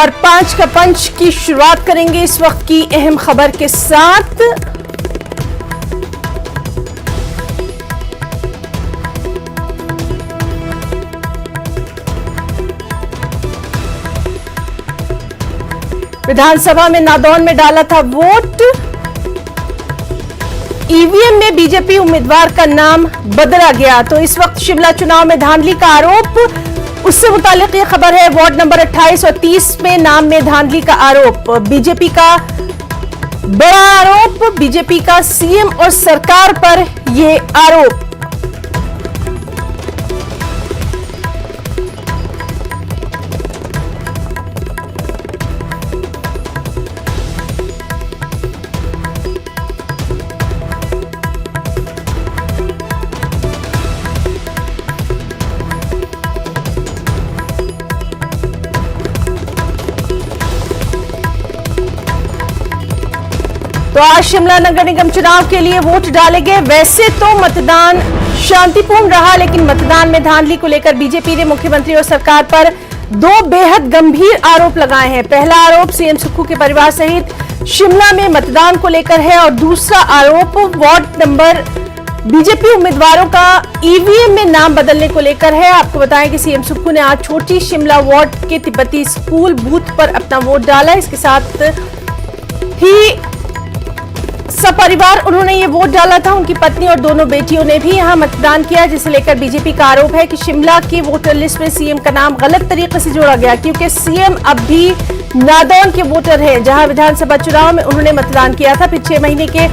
और 5 का पंच की शुरुआत करेंगे इस वक्त की अहम खबर के साथ। विधानसभा में नादौन में डाला था वोट, ईवीएम में बीजेपी उम्मीदवार का नाम बदला गया। तो इस वक्त शिमला चुनाव में धांधली का आरोप, उससे मुतालिक ये खबर है। वार्ड नंबर 28 और 30 में नाम में धांधली का आरोप, बीजेपी का बड़ा आरोप, बीजेपी का सीएम और सरकार पर यह आरोप। तो आज शिमला नगर निगम चुनाव के लिए वोट डाले गए। वैसे तो मतदान शांतिपूर्ण रहा, लेकिन मतदान में धांधली को लेकर बीजेपी ने मुख्यमंत्री और सरकार पर दो बेहद गंभीर आरोप लगाए हैं। पहला आरोप सीएम सुक्खू के परिवार सहित शिमला में मतदान को लेकर है और दूसरा आरोप वार्ड नंबर बीजेपी उम्मीदवारों का ईवीएम में नाम बदलने को लेकर है। आपको बताएं कि सीएम सुक्खू ने आज छोटी शिमला वार्ड के तिब्बती स्कूल बूथ पर अपना वोट डाला। इसके साथ ही सपरिवार उन्होंने ये वोट डाला था। उनकी पत्नी और दोनों बेटियों ने भी यहां मतदान किया, जिसे लेकर बीजेपी का आरोप है कि शिमला की वोटर लिस्ट में सीएम का नाम गलत तरीके से जोड़ा गया, क्योंकि सीएम अब भी नादौन के वोटर हैं, जहां विधानसभा चुनाव में उन्होंने मतदान किया था। फिर 6 महीने के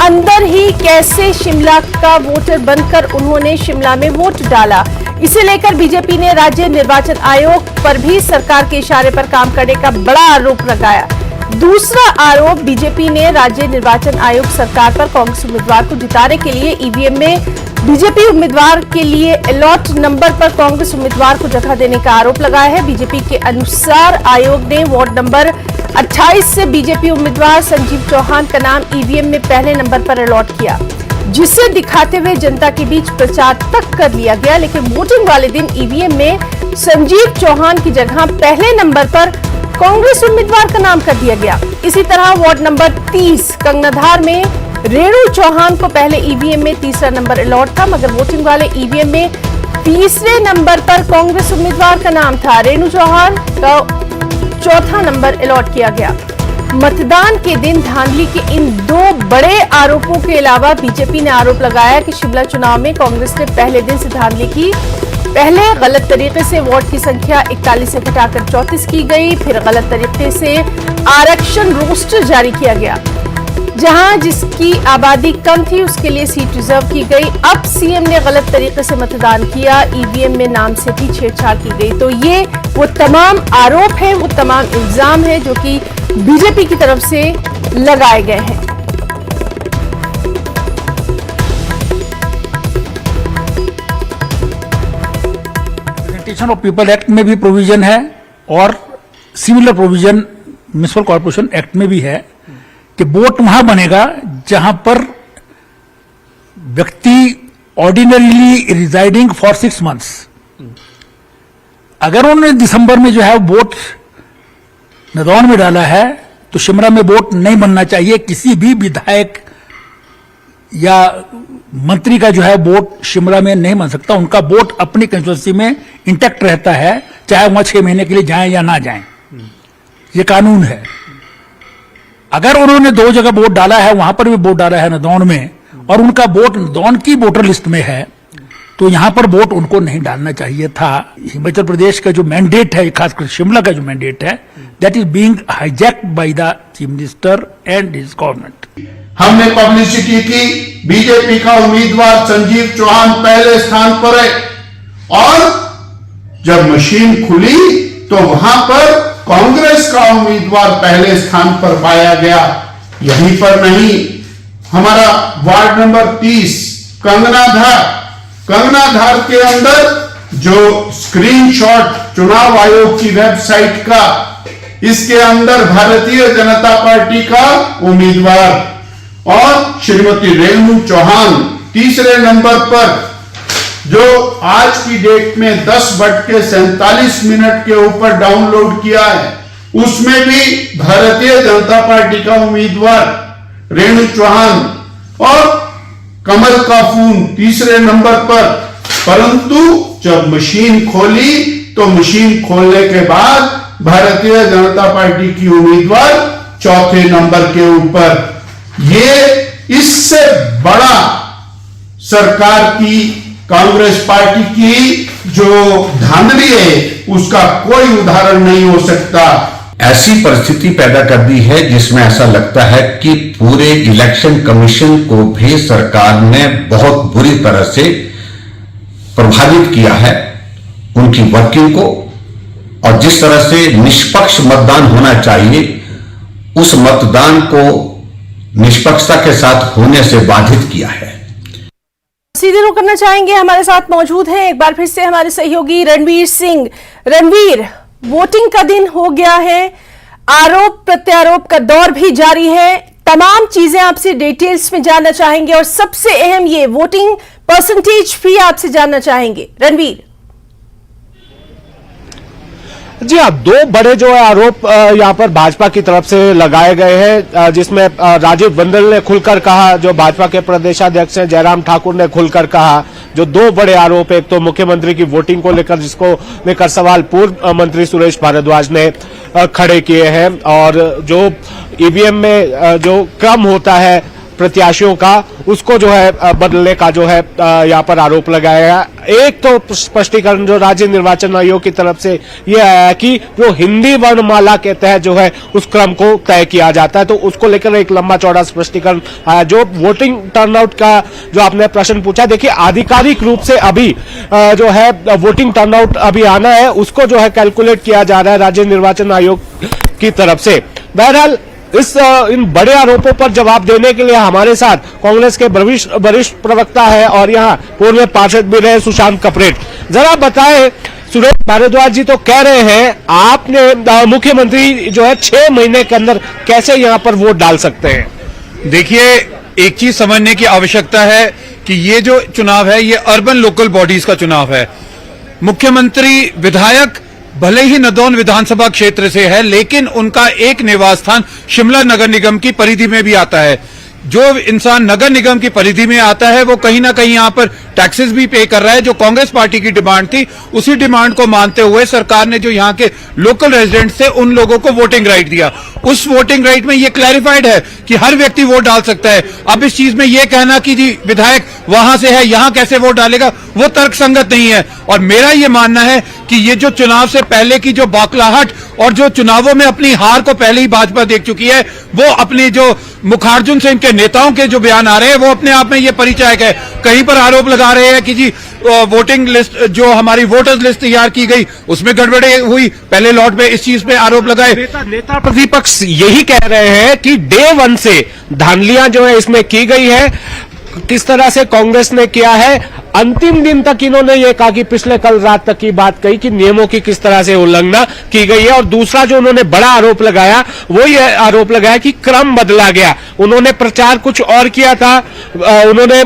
अंदर ही कैसे शिमला का वोटर बनकर उन्होंने शिमला में वोट डाला। इसे लेकर बीजेपी ने राज्य निर्वाचन आयोग पर भी सरकार के इशारे पर काम करने का बड़ा आरोप लगाया। दूसरा आरोप, बीजेपी ने राज्य निर्वाचन आयोग सरकार पर कांग्रेस उम्मीदवार को जिताने के लिए ईवीएम में बीजेपी उम्मीदवार के लिए अलॉट नंबर पर कांग्रेस उम्मीदवार को जगह देने का आरोप लगाया है। बीजेपी के अनुसार आयोग ने वार्ड नंबर 28 से बीजेपी उम्मीदवार संजीव चौहान का नाम ईवीएम में पहले नंबर पर अलॉट किया, जिसे दिखाते हुए जनता के बीच प्रचार तक कर लिया गया। लेकिन वोटिंग वाले दिन ईवीएम में संजीव चौहान की जगह पहले नंबर पर कांग्रेस उम्मीदवार का नाम कर दिया गया। इसी तरह वार्ड नंबर 30 कंगनाधार में रेणु चौहान को पहले ईवीएम में तीसरा नंबर अलॉट था, मगर वोटिंग वाले ईवीएम में तीसरे नंबर पर कांग्रेस उम्मीदवार का नाम था। रेणु चौहान का चौथा नंबर अलॉट किया गया। मतदान के दिन धांधली के इन दो बड़े आरोपों के अलावा बीजेपी ने आरोप लगाया कि शिमला चुनाव में कांग्रेस ने पहले दिन से धांधली की। पहले गलत तरीके से वार्ड की संख्या 41 से घटाकर 34 की गई, फिर गलत तरीके से आरक्षण रोस्टर जारी किया गया, जहां जिसकी आबादी कम थी उसके लिए सीट रिजर्व की गई। अब सीएम ने गलत तरीके से मतदान किया, ईवीएम में नाम से भी छेड़छाड़ की गई। तो ये वो तमाम आरोप हैं, वो तमाम इल्जाम हैं जो कि बीजेपी की तरफ से लगाए गए हैं। ऑफ पीपल एक्ट में भी प्रोविजन है और similar provision municipal corporation act में भी है कि वोट वहां बनेगा जहां पर व्यक्ति ऑर्डिनरीली रिजाइडिंग फॉर 6 मंथ्स। अगर उन्होंने दिसंबर में जो है वोट नादौन में डाला है तो शिमला में वोट नहीं बनना चाहिए। किसी भी विधायक या मंत्री का जो है वोट शिमला में नहीं बन सकता। उनका वोट अपनी कंस्टिट्यूएंसी में इंटैक्ट रहता है, चाहे वहां 6 महीने के लिए जाएं या ना जाएं। ये कानून है। अगर उन्होंने 2 जगह वोट डाला है, वहां पर भी वोट डाला है नादौन में, और उनका वोट नादौन की वोटर लिस्ट में है, तो यहां पर वोट उनको नहीं डालना चाहिए था। हिमाचल प्रदेश का जो मैंडेट है, खासकर शिमला का जो मैंडेट है, that is being hijacked by the chief minister and his government. हमने पब्लिसिटी की, बीजेपी का उम्मीदवार संजीव चौहान पहले स्थान पर है, और जब मशीन खुली तो वहां पर कांग्रेस का उम्मीदवार पहले स्थान पर पाया गया। यहीं पर नहीं, हमारा वार्ड नंबर 30 कंगनाधार के अंदर जो स्क्रीनशॉट चुनाव आयोग की वेबसाइट का, इसके अंदर भारतीय जनता पार्टी का उम्मीदवार और श्रीमती रेणु चौहान तीसरे नंबर पर, जो आज की डेट में 10:47 के ऊपर डाउनलोड किया है, उसमें भी भारतीय जनता पार्टी का उम्मीदवार रेणु चौहान और कमल का फूल तीसरे नंबर पर। परंतु जब मशीन खोली तो मशीन खोलने के बाद भारतीय जनता पार्टी की उम्मीदवार चौथे नंबर के ऊपर। ये इससे बड़ा सरकार की, कांग्रेस पार्टी की जो धांधली है उसका कोई उदाहरण नहीं हो सकता। ऐसी परिस्थिति पैदा कर दी है जिसमें ऐसा लगता है कि पूरे इलेक्शन कमीशन को भी सरकार ने बहुत बुरी तरह से प्रभावित किया है, उनकी वर्किंग को, और जिस तरह से निष्पक्ष मतदान होना चाहिए उस मतदान को निष्पक्षता के साथ होने से बाधित किया है। सीधे रुख करना चाहेंगे, हमारे साथ मौजूद हैं एक बार फिर से हमारे सहयोगी रणवीर सिंह। रणवीर, वोटिंग का दिन हो गया है, आरोप प्रत्यारोप का दौर भी जारी है, तमाम चीजें आपसे डिटेल्स में जानना चाहेंगे और सबसे अहम ये वोटिंग परसेंटेज भी आपसे जानना चाहेंगे। रणवीर जी हाँ, दो बड़े जो है आरोप यहाँ पर भाजपा की तरफ से लगाए गए हैं, जिसमें राजीव बिंदल ने खुलकर कहा, जो भाजपा के प्रदेशाध्यक्ष हैं जयराम ठाकुर ने खुलकर कहा। जो दो बड़े आरोप, एक तो मुख्यमंत्री की वोटिंग को लेकर जिसको लेकर सवाल पूर्व मंत्री सुरेश भारद्वाज ने खड़े किए हैं, और जो ईवीएम में जो क्रम होता है प्रत्याशियों का उसको जो है बदलने का जो है यहाँ पर आरोप लगाया गया। एक तो स्पष्टीकरण जो राज्य निर्वाचन आयोग की तरफ से ये आया है कि जो हिंदी वर्णमाला के तहत जो है उस क्रम को तय किया जाता है, तो उसको लेकर एक लंबा चौड़ा स्पष्टीकरण आया। जो वोटिंग टर्नआउट का जो आपने प्रश्न पूछा, देखिए आधिकारिक रूप से अभी जो है वोटिंग टर्नआउट अभी आना है, उसको जो है कैलकुलेट किया जा रहा है राज्य निर्वाचन आयोग की तरफ से। बहरहाल इन बड़े आरोपों पर जवाब देने के लिए हमारे साथ कांग्रेस के वरिष्ठ प्रवक्ता है और यहाँ पूर्व पार्षद भी रहे सुशांत कपरेट। जरा बताएं, सुरेश भारद्वाज जी तो कह रहे हैं आपने मुख्यमंत्री जो है 6 महीने के अंदर कैसे यहाँ पर वोट डाल सकते हैं। देखिए, एक चीज समझने की आवश्यकता है कि ये जो चुनाव है ये अर्बन लोकल बॉडीज का चुनाव है। मुख्यमंत्री विधायक भले ही नदौन विधानसभा क्षेत्र से है, लेकिन उनका एक निवास स्थान शिमला नगर निगम की परिधि में भी आता है। जो इंसान नगर निगम की परिधि में आता है वो कहीं ना कहीं यहाँ पर टैक्सेस भी पे कर रहा है। जो कांग्रेस पार्टी की डिमांड थी, उसी डिमांड को मानते हुए सरकार ने जो यहाँ के लोकल रेजिडेंट्स थे उन लोगों को वोटिंग राइट दिया। उस वोटिंग राइट में ये क्लैरिफाइड है कि हर व्यक्ति वोट डाल सकता है। अब इस चीज में ये कहना कि जी विधायक वहां से है, यहां कैसे वोट डालेगा, वो तर्कसंगत नहीं है। और मेरा ये मानना है कि ये जो चुनाव से पहले की जो बौखलाहट और जो चुनावों में अपनी हार को पहले ही भाजपा देख चुकी है, वो अपनी जो मुखार्जुन से इनके नेताओं के जो बयान आ रहे हैं वो अपने आप में ये परिचायक है। कहीं पर आरोप लगा रहे हैं कि जी वोटिंग लिस्ट, जो हमारी वोटर्स लिस्ट तैयार की गई उसमें गड़बड़ी हुई, पहले लॉट में इस चीज पे आरोप लगाए। नेता प्रतिपक्ष यही कह रहे हैं कि डे 1 से धांधलियां जो है इसमें की गई है। किस तरह से कांग्रेस ने किया है, अंतिम दिन तक इन्होंने ये कहा कि पिछले कल रात तक की बात कही कि नियमों की किस तरह से उल्लंघना की गई है। और दूसरा जो उन्होंने बड़ा आरोप लगाया वो ये आरोप लगाया कि क्रम बदला गया। उन्होंने प्रचार कुछ और किया था, उन्होंने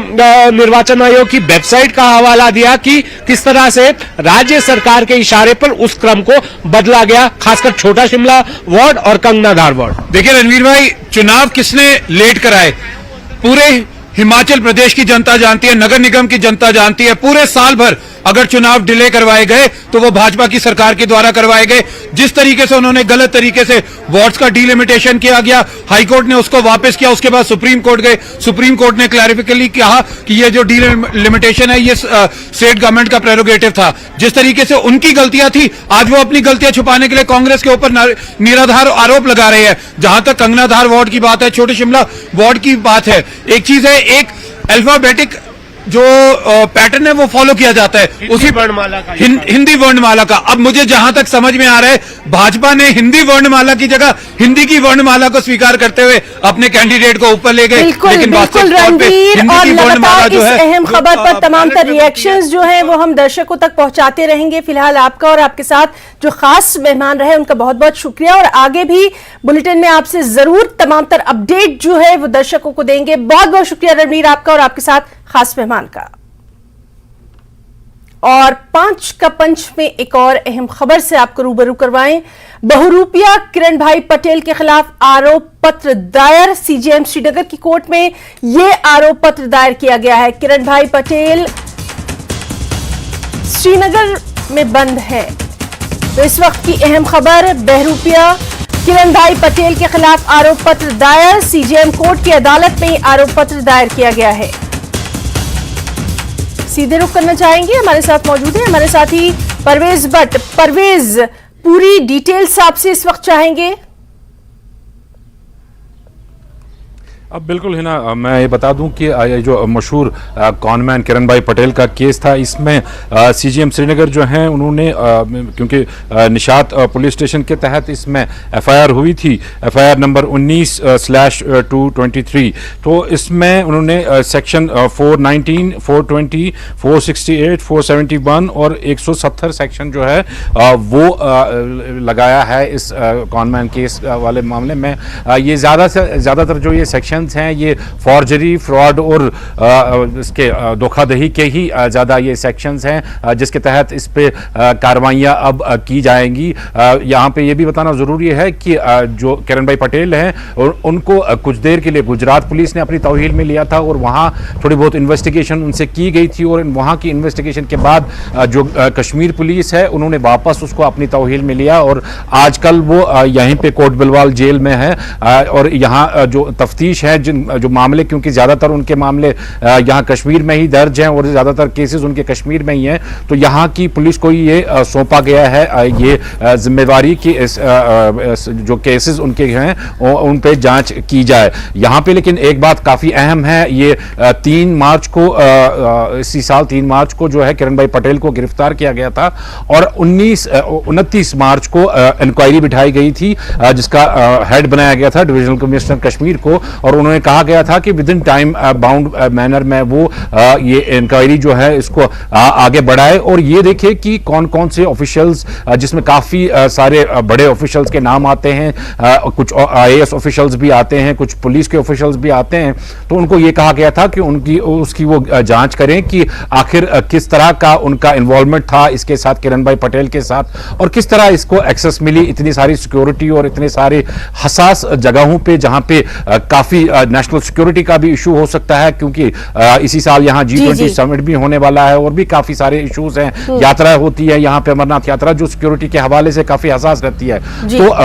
निर्वाचन आयोग की वेबसाइट का हवाला दिया कि किस तरह से राज्य सरकार के इशारे पर उस क्रम को बदला गया, खासकर छोटा शिमला वार्ड और कंगनाधार वार्ड। देखिए रणवीर भाई, चुनाव किसने लेट कराए? पूरे हिमाचल प्रदेश की जनता जानती है, नगर निगम की जनता जानती है। पूरे साल भर अगर चुनाव डिले करवाए गए तो वो भाजपा की सरकार के द्वारा करवाए गए। जिस तरीके से उन्होंने गलत तरीके से वार्ड्स का डिलिमिटेशन किया गया, हाईकोर्ट ने उसको वापस किया, उसके बाद सुप्रीम कोर्ट गए, सुप्रीम कोर्ट ने क्लैरिफिकली कहा कि ये जो डिलिमिटेशन है ये स्टेट गवर्नमेंट का प्रेरोगेटिव था। जिस तरीके से उनकी गलतियां थी, आज वो अपनी गलतियां छुपाने के लिए कांग्रेस के ऊपर निराधार आरोप लगा रहे हैं। जहां तक कंगनाधार वार्ड की बात है, छोटे शिमला वार्ड की बात है, एक चीज है, एक अल्फाबेटिक जो पैटर्न है वो फॉलो किया जाता है, उसी वर्णमाला का, हिंदी वर्णमाला का। अब मुझे जहां तक समझ में आ रहा है, भाजपा ने हिंदी वर्णमाला की जगह हिंदी की वर्णमाला को स्वीकार करते हुए अपने कैंडिडेट को ऊपर ले गए। लेकिन बिल्कुल रणवीर, और लगातार इस अहम खबर पर तमाम तर रिएक्शंस जो हैं वो हम दर्शकों तक पहुंचाते रहेंगे। फिलहाल आपका और आपके साथ जो खास मेहमान रहे उनका बहुत बहुत शुक्रिया, और आगे भी बुलेटिन में आपसे जरूर तमाम तर अपडेट जो है वो दर्शकों को देंगे। बहुत बहुत शुक्रिया रणवीर आपका और आपके साथ खास मेहमान का। और 5 का पंच में एक और अहम खबर से आपको रूबरू करवाएं। बहुरूपिया किरण भाई पटेल के खिलाफ आरोप पत्र दायर। सीजेएम श्रीनगर की कोर्ट में यह आरोप पत्र दायर किया गया है। किरण भाई पटेल श्रीनगर में बंद है। तो इस वक्त की अहम खबर, बहरूपिया किरण भाई पटेल के खिलाफ आरोप पत्र दायर। सीजेएम कोर्ट की अदालत में आरोप पत्र दायर किया गया है। सीधे रुख करना चाहेंगे, हमारे साथ मौजूद है हमारे साथी परवेज भट्ट। परवेज, पूरी डिटेल्स आपसे इस वक्त चाहेंगे। अब बिल्कुल है ना, मैं ये बता दूं कि ये जो मशहूर कॉनमैन किरण भाई पटेल का केस था, इसमें सीजीएम श्रीनगर जो हैं उन्होंने क्योंकि निशात पुलिस स्टेशन के तहत इसमें एफआईआर हुई थी, एफआईआर नंबर 19/223। तो इसमें उन्होंने सेक्शन 419, 420, 468, 471 और 170 सेक्शन जो है वो लगाया है इस कॉनमैन केस वाले मामले में। ये ज़्यादातर जो ये सेक्शन हैं ये फॉर्जरी, फ्रॉड और इसके धोखाधड़ी के ही ज़्यादा ये सेक्शंस हैं जिसके तहत इस पे कार्रवाइयाँ अब की जाएंगी। यहाँ पे ये भी बताना ज़रूरी है कि जो किरण भाई पटेल हैं उनको कुछ देर के लिए गुजरात पुलिस ने अपनी तौहील में लिया था और वहाँ थोड़ी बहुत इन्वेस्टिगेशन उनसे की गई थी और वहाँ की इन्वेस्टिगेशन के बाद जो कश्मीर पुलिस है उन्होंने वापस उसको अपनी तौहील में लिया और आजकल वो यहीं पे कोट बिलवाल जेल में है। और यहाँ जो तफ्तीश है, जो मामले, क्योंकि ज़्यादातर उनके मामले यहाँ कश्मीर में ही दर्ज हैं और ज़्यादातर केसेस उनके कश्मीर में ही हैं, तो यहाँ की पुलिस को ये सौंपा गया है ये जिम्मेवारी की जो केसेस उनके हैं उन पे जांच की जाए। यहाँ पे लेकिन एक बात काफ़ी अहम है, ये 3 मार्च को इसी साल 3 मार्च को जो है किरण भाई पटेल को गिरफ्तार किया गया था और 29 मार्च को इंक्वायरी बिठाई गई थी जिसका हेड बनाया गया था डिविजनल कमिश्नर कश्मीर को और उन्होंने कहा गया था कि with in time bound manner में वो ये इंक्वायरी जो है इसको आगे बढ़ाए और ये देखे कि कौन कौन से ऑफिशियल्स, जिसमें काफ़ी सारे बड़े ऑफिशियल्स के नाम आते हैं, कुछ आईएएस ऑफिशियल्स भी आते हैं, कुछ पुलिस के ऑफिशियल्स भी आते हैं, तो उनको ये कहा गया था कि उसकी वो जांच करें कि आखिर किस तरह का उनका इन्वॉल्वमेंट था इसके साथ, किरण भाई पटेल के साथ, और किस तरह इसको एक्सेस मिली इतनी सारी सिक्योरिटी और इतने सारे हसास जगहों पे जहां पे काफी नेशनल सिक्योरिटी का भी इशू हो सकता है क्योंकि इसी साल यहाँ G20 समिट भी होने वाला है और भी काफी सारे इश्यूज हैं। यात्रा होती है यहाँ पे, अमरनाथ यात्रा, जो सिक्योरिटी के हवाले से काफी हसास रहती है। तो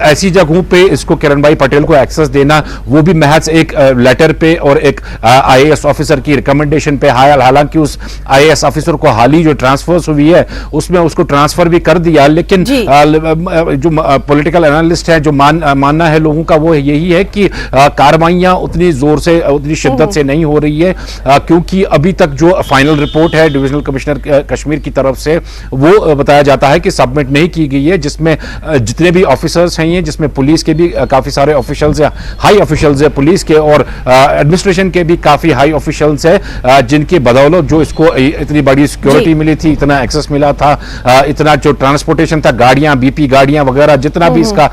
ऐसी जगहों पे इसको किरण भाई पटेल को एक्सेस देना, वो भी महज एक लेटर पे और एक आईएएस ऑफिसर की रिकमेंडेशन पे, हालांकि उस आईएएस ऑफिसर को हाल ही जो ट्रांसफर हुई है उसमें उसको ट्रांसफर भी कर दिया, लेकिन जो पॉलिटिकल एनालिस्ट है, जो मानना है लोगों का, वो यही है कि कार्रवाइयां उतनी जोर से, उतनी शिद्दत से नहीं हो रही है क्योंकि अभी तक जो फाइनल रिपोर्ट है डिविजनल कमिश्नर कश्मीर की तरफ से वो बताया जाता है कि सबमिट नहीं की गई है, जिसमें जितने भी ऑफिसर्स हैं, जिसमें पुलिस के भी काफी सारे ऑफिशियल्स हैं, हाई ऑफिशियल्स है पुलिस के और एडमिनिस्ट्रेशन के भी काफी हाई ऑफिशियल्स है जिनकी बदौलत जो इसको इतनी बड़ी सिक्योरिटी मिली थी, इतना एक्सेस मिला था, इतना जो ट्रांसपोर्टेशन था, गाड़ियां, बीपी गाड़ियां वगैरह, जितना भी इसका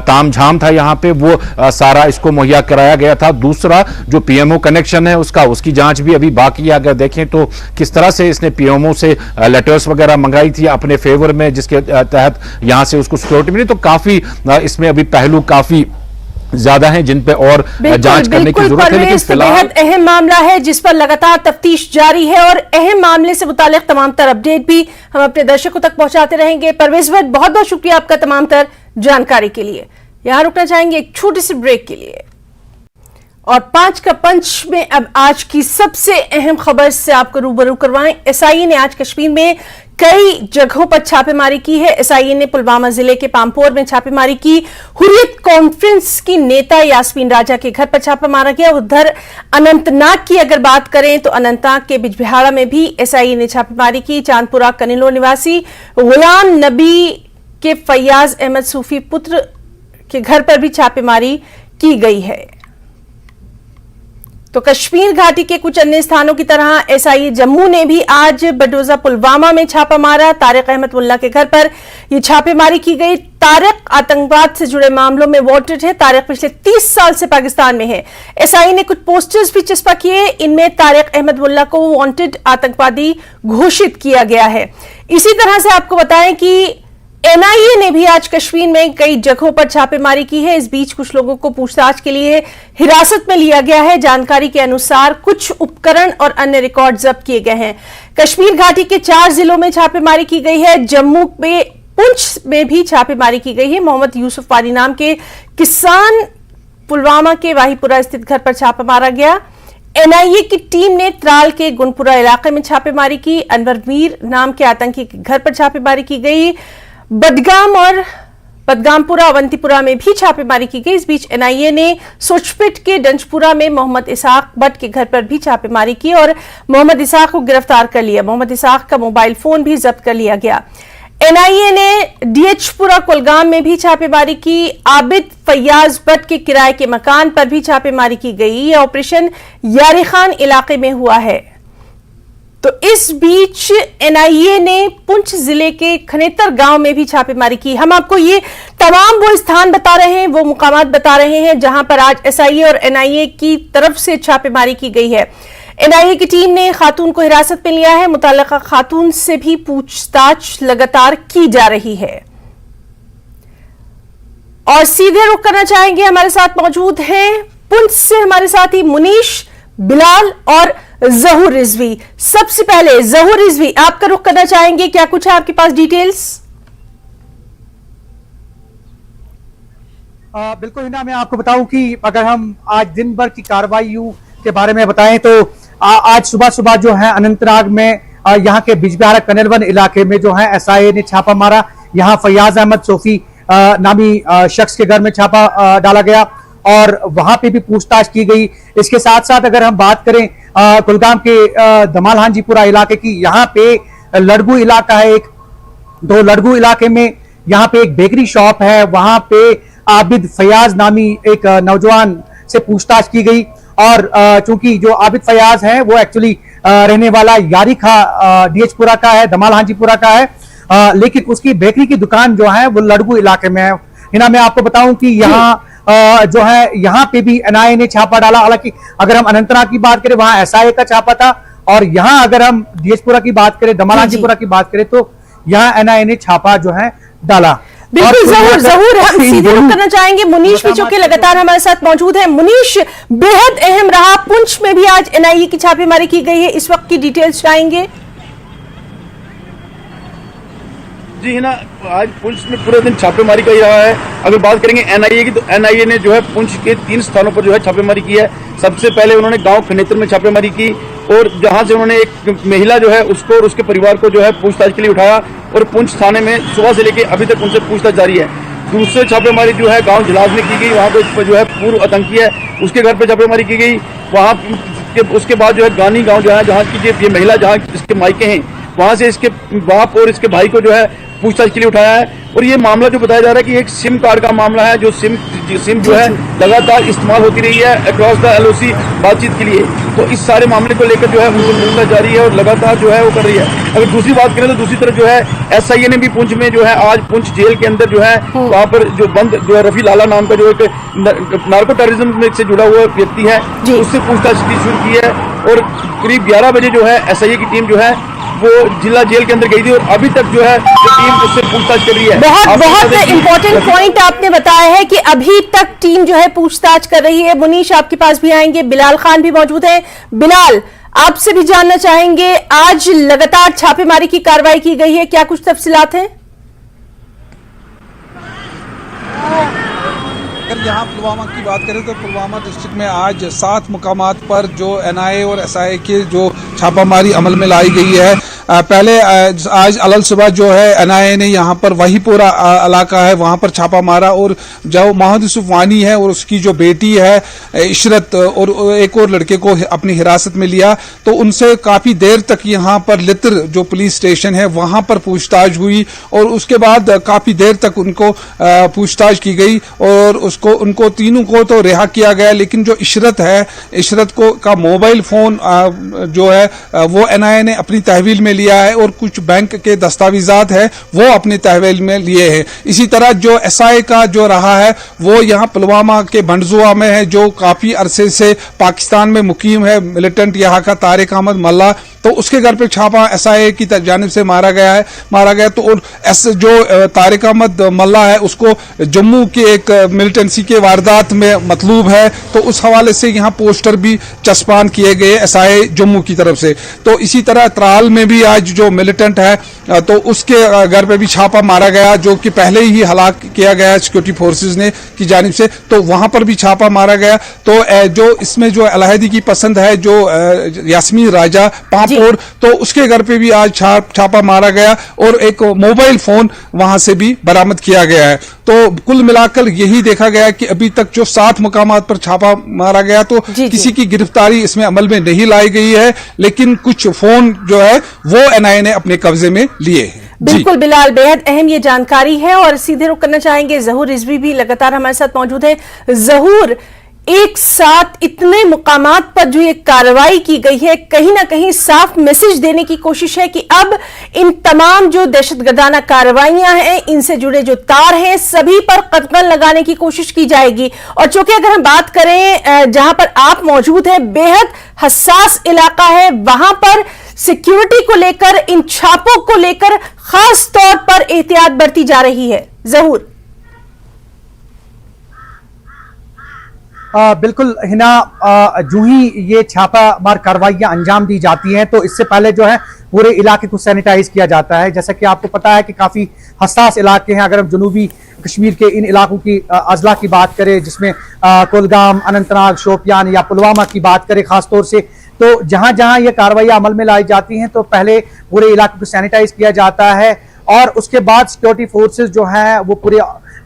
तामझाम था यहाँ पे, वो सारा इसको मुहैया कराया गया था। दूसरा जो पीएमओ कनेक्शन है उसकी जांच भी अभी बाकी है। अगर देखें तो किस तरह से इसने पीएमओ से लेटर्स वगैरह मंगाई थी अपने फेवर में, जिसके तहत यहां से उसको सिक्योरिटी मिली, तो काफी इसमें अभी पहलू काफी ज्यादा हैं जिन पे और जांच करने की जरूरत है। लेकिन फिलहाल बेहद अहम मामला है जिस पर लगातार तफ्तीश जारी है और अहम मामले से मुतालिक तमाम तर अपडेट भी हम अपने दर्शकों तक पहुंचाते रहेंगे। परवेज भट्ट, बहुत बहुत शुक्रिया आपका तमाम तर जानकारी के लिए। यहां रुकना चाहेंगे एक छोटी सी ब्रेक के लिए और 5 का पंच में अब आज की सबसे अहम खबर से आपको रूबरू करवाएं। एसआईए ने आज कश्मीर में कई जगहों पर छापेमारी की है। एसआईए ने पुलवामा जिले के पामपोर में छापेमारी की। हुर्रियत कॉन्फ्रेंस की नेता यास्मीन राजा के घर पर छापा मारा गया। उधर अनंतनाग की अगर बात करें तो अनंतनाग के बिजबिहाड़ा में भी एसआईए ने छापेमारी की। चांदपुरा कनिलो निवासी गुलाम नबी के फैयाज अहमद सूफी पुत्र के घर पर भी छापेमारी की गई है। तो तो कश्मीर घाटी के कुछ अन्य स्थानों की तरह एसआईए जम्मू ने भी आज बडोजा पुलवामा में छापा मारा। तारिक अहमद मुल्ला के घर पर यह छापेमारी की गई। तारिक आतंकवाद से जुड़े मामलों में वांटेड है। तारिक पिछले 30 साल से पाकिस्तान में है। एसआईए ने कुछ पोस्टर्स भी चस्पा किए। इनमें तारिक अहमद मुल्ला को वांटेड आतंकवादी घोषित किया गया है। इसी तरह से आपको बताएं कि एनआईए ने भी आज कश्मीर में कई जगहों पर छापेमारी की है। इस बीच कुछ लोगों को पूछताछ के लिए हिरासत में लिया गया है। जानकारी के अनुसार कुछ उपकरण और अन्य रिकॉर्ड जब्त किए गए हैं। कश्मीर घाटी के 4 जिलों में छापेमारी की गई है। जम्मू में पुंछ में भी छापेमारी की गई है। मोहम्मद यूसुफ वानी नाम के किसान पुलवामा के वाहीपुरा स्थित घर पर छापा मारा गया। एनआईए की टीम ने त्राल के गुनपुरा इलाके में छापेमारी की। अनवर मीर नाम के आतंकी के घर पर छापेमारी की गई। बडगाम और बदगामपुरा अवंतीपुरा में भी छापेमारी की गई। इस बीच एनआईए ने सोचपिट के डंजपुरा में मोहम्मद इसाक बट के घर पर भी छापेमारी की और मोहम्मद इसाक को गिरफ्तार कर लिया। मोहम्मद इसाक का मोबाइल फोन भी जब्त कर लिया गया। एनआईए ने डीएचपुरा कुलगाम में भी छापेमारी की। आबिद फैयाज बट के किराए के मकान पर भी छापेमारी की गई। यह ऑपरेशन यारी खान इलाके में हुआ है। तो इस बीच एनआईए ने पुंछ जिले के खनेतर गांव में भी छापेमारी की। हम आपको ये तमाम वो स्थान बता रहे हैं, वो मुकामात बता रहे हैं जहां पर आज एसआईए और एनआईए की तरफ से छापेमारी की गई है। एनआईए की टीम ने खातून को हिरासत में लिया है। मुतल्लिका खातून से भी पूछताछ लगातार की जा रही है। और सीधे रुख करना चाहेंगे, हमारे साथ मौजूद हैं पुंछ से हमारे साथी मुनीश, बिलाल और जहूर रिजवी। सबसे पहले जहूर रिजवी, आपका रुख करना चाहेंगे, क्या कुछ है आपके पास डिटेल्स? बिल्कुल हिना, मैं आपको बताऊं कि अगर हम आज दिन भर की कार्रवाइयों के बारे में बताएं तो आज सुबह सुबह जो है अनंतनाग में यहाँ के बिजबिहारा कनेरवन इलाके में जो है एसआईए ने छापा मारा। यहाँ फैयाज अहमद सोफी नामी शख्स के घर में छापा डाला गया और वहां पे भी पूछताछ की गई। इसके साथ साथ अगर हम बात करें कुलगाम के दमाल हांजीपुरा इलाके की, यहाँ पे लड़गू इलाका है एक, दो लड़गू इलाके में यहाँ पे एक बेकरी शॉप है, वहां पे आबिद फयाज नामी एक नौजवान से पूछताछ की गई। और चूंकि जो आबिद फयाज है वो एक्चुअली रहने वाला यारी खा डीएचपुरा का है, दमाल हांजीपुरा का है, लेकिन उसकी बेकरी की दुकान जो है वो लड़गू इलाके में है। हिना, मैं आपको बताऊं कि यहाँ जो है यहाँ पे भी एनआईए ने छापा डाला। हालांकि अगर हम अनंतनाग की बात करें वहां एसआईए का छापा था और यहाँ अगर हम डीएचपुरा की बात करें, दमाल हांजीपुरा की बात करें तो यहाँ एनआईए ने छापा जो है डाला। बिल्कुल जहूर हम सीधे रुख करना चाहेंगे मुनीश भी, जो कि लगातार हमारे साथ मौजूद है। मुनीश, बेहद अहम रहा, पुंछ में भी आज एनआईए की छापेमारी की गई है, इस वक्त की डिटेल्स चाहेंगे। जी है ना, आज पुंछ में पूरे दिन छापेमारी का ही रहा है। अगर बात करेंगे एनआईए की तो एनआईए ने जो है पुंछ के 3 स्थानों पर जो है छापेमारी की है। सबसे पहले उन्होंने गांव खनेतर में छापेमारी की और जहां से उन्होंने एक महिला जो है उसको और उसके परिवार को जो है पूछताछ के लिए उठाया और पुंछ थाने में सुबह से लेकर अभी तक उनसे पूछताछ जारी है। दूसरे छापेमारी जो है गाँव झलाज में की गई, वहाँ पे जो है पूर्व आतंकी है उसके घर पे छापेमारी की गई। वहाँ उसके बाद जो है गानी गाँव जो है जहाँ की ये महिला जहाँ इसके मायके हैं वहां से इसके बाप और इसके भाई को जो है पूछताछ के लिए उठाया है। और ये मामला जो बताया जा रहा है कि एक सिम कार्ड का मामला है, जो सिम जो है लगातार इस्तेमाल होती रही है अक्रॉस द एलओसी बातचीत के लिए। तो इस सारे मामले को लेकर जो है उनको पूछताछ जारी है और लगातार जो है वो कर रही है। अगर दूसरी बात करें तो दूसरी तरफ जो है एसआईए ने भी पुंछ में जो है आज पुंछ जेल के अंदर जो है वहाँ पर जो बंद जो है रफी लाला नाम का जो एक नार्को टेररिज्म से जुड़ा हुआ व्यक्ति है उससे पूछताछ की शुरू की है। और करीब 11 बजे जो है एसआईए की टीम जो है वो जिला जेल के अंदर गई थी और अभी तक जो है टीम उससे पूछताछ कर रही है। बहुत इंपॉर्टेंट पॉइंट आपने बताया है कि अभी तक टीम जो है पूछताछ कर रही है। मुनीश, आपके पास भी आएंगे, बिलाल खान भी मौजूद है। बिलाल, आपसे भी जानना चाहेंगे, आज लगातार छापेमारी की कार्रवाई की गई है, क्या कुछ तफसीलात हैं? अगर यहाँ पुलवामा की बात करें तो पुलवामा डिस्ट्रिक्ट में आज 7 मुकामात पर जो एनआईए और एसआईए के जो छापामारी अमल में लाई गई है। पहले आज अलल सुबह जो है एनआईए ने यहाँ पर वही पूरा इलाका है वहां पर छापा मारा और जो मोहम्मद यूसुफ वानी है और उसकी जो बेटी है इशरत और एक और लड़के को अपनी हिरासत में लिया। तो उनसे काफी देर तक यहाँ पर लित्र जो पुलिस स्टेशन है वहां पर पूछताछ हुई और उसके बाद काफी देर तक उनको पूछताछ की गई और उनको तीनों को तो रिहा किया गया। लेकिन जो इशरत है, इशरत को का मोबाइल फोन जो है वो एनआईए ने अपनी तहवील में लिया है और कुछ बैंक के दस्तावेजात है वो अपने तहवील में लिए हैं। इसी तरह जो एसआई का जो रहा है वो यहाँ पुलवामा के बंडजुआ में है, जो काफी अरसे से पाकिस्तान में मुकीम है, मिलिटेंट यहाँ का तारिक अहमद मल्ला। तो उसके घर पे छापा एसआईए की जानिब से मारा गया। तो और जो तारिक अहमद मल्ला है उसको जम्मू के एक मिलिटेंसी के वारदात में मतलूब है, तो उस हवाले से यहाँ पोस्टर भी चस्पान किए गए एसआईए जम्मू की तरफ से। तो इसी तरह त्राल में भी आज जो मिलिटेंट है तो उसके घर पे भी छापा मारा गया, जो कि पहले ही हलाक किया गया सिक्योरिटी फोर्सेज ने की जानिब से, तो वहां पर भी छापा मारा गया। तो जो इसमें जो अलहदी की पसंद है जो यास्मीन राजा पापोर, तो उसके घर पे भी आज छापा मारा गया और एक मोबाइल फोन वहां से भी बरामद किया गया है। तो कुल मिलाकर यही देखा गया कि अभी तक जो 7 मुकामात पर छापा मारा गया तो किसी की गिरफ्तारी इसमें अमल में नहीं लाई गई है, लेकिन कुछ फोन जो है वो एनआईए ने अपने कब्जे में लिए हैं। बिल्कुल बिलाल, बेहद अहम ये जानकारी है और सीधे रुख करना चाहेंगे जहूर रिजवी भी लगातार हमारे साथ मौजूद है। जहूर, एक साथ इतने मुकामात पर जो ये कार्रवाई की गई है, कहीं ना कहीं साफ मैसेज देने की कोशिश है कि अब इन तमाम जो दहशतगर्दाना कार्रवाइयां हैं, इनसे जुड़े जो तार हैं, सभी पर कतरन लगाने की कोशिश की जाएगी। और चूंकि अगर हम बात करें जहां पर आप मौजूद हैं, बेहद हसास इलाका है, वहां पर सिक्योरिटी को लेकर, इन छापों को लेकर खास तौर पर एहतियात बरती जा रही है। जहूर। बिल्कुल हिना, जो ही ये छापामार कार्रवाइयां अंजाम दी जाती हैं तो इससे पहले जो है पूरे इलाके को सैनिटाइज किया जाता है। जैसा कि आपको पता है कि काफी हसास इलाके हैं। अगर हम जनूबी कश्मीर के इन इलाकों की अजला की बात करें, जिसमें कुलगाम, अनंतनाग, शोपियान या पुलवामा की बात करें खासतौर से, तो जहां जहां ये कार्रवाइयां अमल में लाई जाती हैं तो पहले पूरे इलाके को सैनिटाइज किया जाता है और उसके बाद सिक्योरिटी फोर्सेस जो है वो पूरे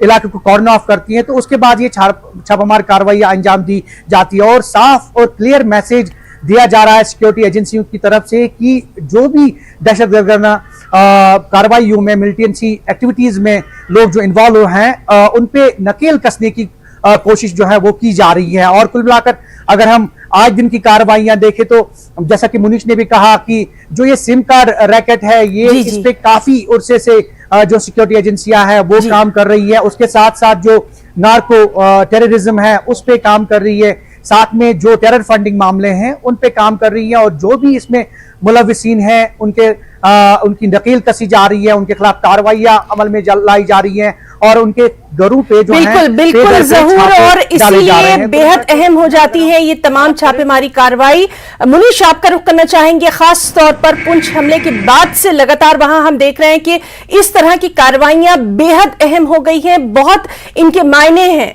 इलाके को कॉर्डन ऑफ करती हैं। तो उसके बाद ये छापामार कार्रवाइयां अंजाम दी जाती है और साफ और क्लियर मैसेज दिया जा रहा है सिक्योरिटी एजेंसियों की तरफ से कि जो भी दहशतगर्दाना कार्रवाइयों में, मिलिटेंसी एक्टिविटीज में लोग जो इन्वॉल्व हैं उन पे नकेल कसने की कोशिश जो है वो की जा रही है। और कुल मिलाकर अगर हम आज दिन की कार्रवाइयां देखें तो जैसा कि मुनीश ने भी कहा कि जो ये सिम कार्ड रैकेट है ये इस पे काफी उर्से से जो सिक्योरिटी एजेंसियां है वो काम कर रही है। उसके साथ साथ जो नार्को टेररिज्म है उस पे काम कर रही है, साथ में जो टेरर फंडिंग मामले हैं उन पे काम कर रही है और जो भी इसमें मुलविसीन हैं उनकी नकील कसी जा रही है, उनके खिलाफ कार्रवाइयां अमल में लाई जा रही हैं और उनके घरों पे जो है बिल्कुल जहूर, और इसलिए बेहद अहम हो जाती है ये तमाम छापेमारी कार्रवाई। मुनीश, आपका रुख करना चाहेंगे खास तौर पर पुंछ हमले के बाद से लगातार वहां हम देख रहे हैं कि इस तरह की कार्रवाइयां बेहद अहम हो गई हैं, बहुत इनके मायने हैं।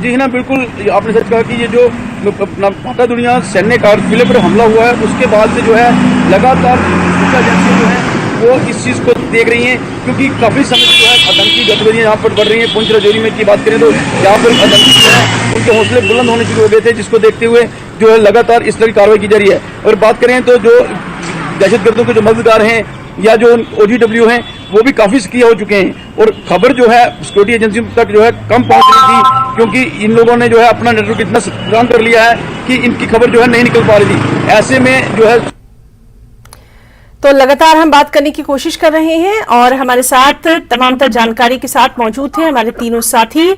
जी ना, बिल्कुल आपने सच कहा कि ये जो पाका दुनिया सैन्य काफिले पर हमला हुआ है उसके बाद से जो है लगातार एजेंसी जो है वो इस चीज़ को देख रही हैं, क्योंकि काफ़ी समय जो है आतंकी गतिविधियाँ यहाँ पर बढ़ रही हैं। पुंछ राजौरी में की बात करें तो यहाँ पर आतंकी जो है उनके हौसले बुलंद होने शुरू हो गए थे, जिसको देखते हुए जो है लगातार इस तरह की कार्रवाई की जा रही है। और बात करें तो जो दहशतगर्दों के जो मददगार हैं या जो OGW हैं वो भी काफी सक्रिय हो चुके हैं और खबर जो है सिक्योरिटी एजेंसी तक जो है कम पहुंच रही थी, क्योंकि इन लोगों ने जो है अपना नेटवर्क इतना स्ट्रांग कर लिया है कि इनकी खबर जो है नहीं निकल पा रही थी। ऐसे में जो है तो लगातार हम बात करने की कोशिश कर रहे हैं और हमारे साथ तमाम तर जानकारी के साथ मौजूद थे हमारे तीनों साथी।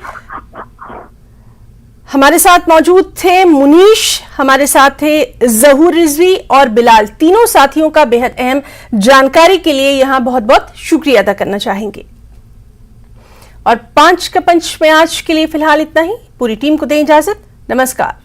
हमारे साथ मौजूद थे मुनीश, हमारे साथ थे जहूर रिजवी और बिलाल। तीनों साथियों का बेहद अहम जानकारी के लिए यहां बहुत बहुत शुक्रिया अदा करना चाहेंगे। और 5 का पंच में आज के लिए फिलहाल इतना ही। पूरी टीम को दें इजाजत। नमस्कार।